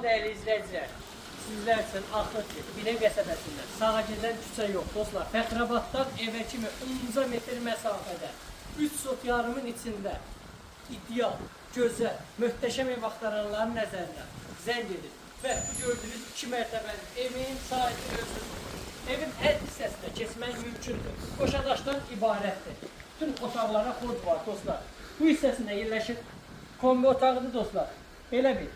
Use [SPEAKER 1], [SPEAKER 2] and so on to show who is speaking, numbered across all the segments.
[SPEAKER 1] dəyərli izləyicilər, sizlər üçün Axır Binə qəsəbəsindən sağa gedən küçə yox, dostlar. Fəxrabaddan evə kimi 10 metr məsafədə 3 sot yarımın içində ideal, gözəl, möhtəşəm ev axtaranların nəzərinə zəng edin. Və bu gördüyünüz 2 mərtəbəli evin sahibi özünüzdür. Evin hər hissəsində keçmək mümkündür. Qoşadaşdan ibarətdir. Bütün otaqlara xod var, dostlar. Bu hissəsində yerləşir kombi otağıdır, dostlar. Belə bir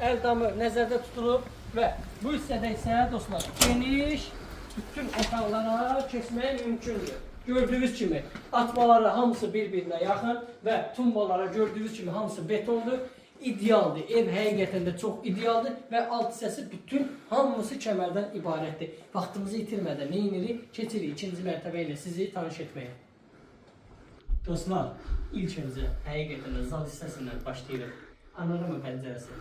[SPEAKER 1] əldamı nəzərdə tutulub və bu hissədə isə, dostlar, geniş bütün otaqlara keçmək mümkündür. Gördüyünüz kimi atmaları hamısı bir-birinə yaxın və tumbalara gördüyünüz kimi hamısı betondur. İdealdır. Ev həqiqətən də çox idealdır və alt hissəsi bütün hamısı kəmərdən ibarətdir. Vaxtımızı itirmədən neyinirik? Keçirik ikinci mərtəbə ilə sizi tanış etməyə. Dostlar, ilk öncə həqiqətən də zal hissəsindən başlayırıq. Panorama pəncərəsi.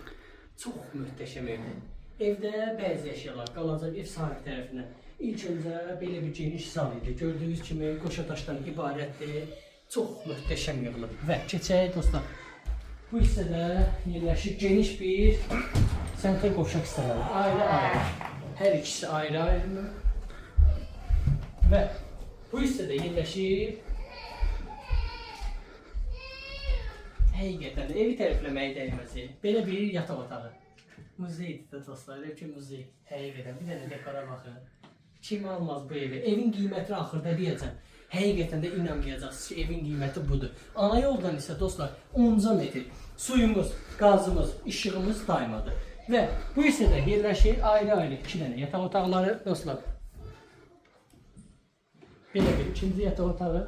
[SPEAKER 1] Çox möhtəşəm evdir. Evdə bəzi əşyalar qalacaq ev sahibi tərəfindən. İlk öncə belə bir geniş zal idi. Gördüyünüz kimi qoşadaşdan ibarətdir. Çox möhtəşəm yığılıb. Və keçək dostlar. Bu hissədə yerləşir geniş bir sentral qovşaq hissələri. Ayrı-ayrı. Hər ikisi ayrı-ayrı. Və bu hissədə yerləşir həqiqətən evi tərifləməyə dəyməsi. Belə bir yataq otağı. Muzeydir də dostlar, ev ki muzey. Həqiqətən bir dənə dekora baxın. Kim almaz bu evi? Evin qiymətini axırda deyəcəm. Həqiqətən də inanmayacaqsınız ki, evin qiyməti budur. Ana yoldan isə dostlar 10 metr suyumuz, qazımız, işığımız daymadır. Və bu hissədə yerləşir ayrı-ayrı 2 dənə yataq otaqları, dostlar. Belə bir ikinci yataq otağı.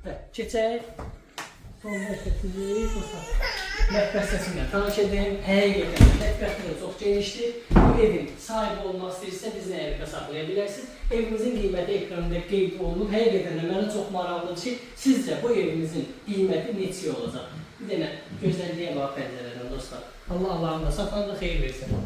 [SPEAKER 1] Və keçək. Sonra keçirik, dostlar. Mətbəx səsindən tanış edin. Həqiqətən mətbəxdə çox genişdir. Bu evin sahibi olmaq istəyirsə bizi əldə saxlaya bilərsiniz. Evimizin qiyməti ekranında qeyd olunub. Həqiqətən də mənə çox maraqlıdır ki, sizcə bu evimizin qiyməti neçə olacaq? Bir dənə gözəlliyə bax pəncərədən dostlar. Allah Allah'ın da saxlandı, xeyir versin.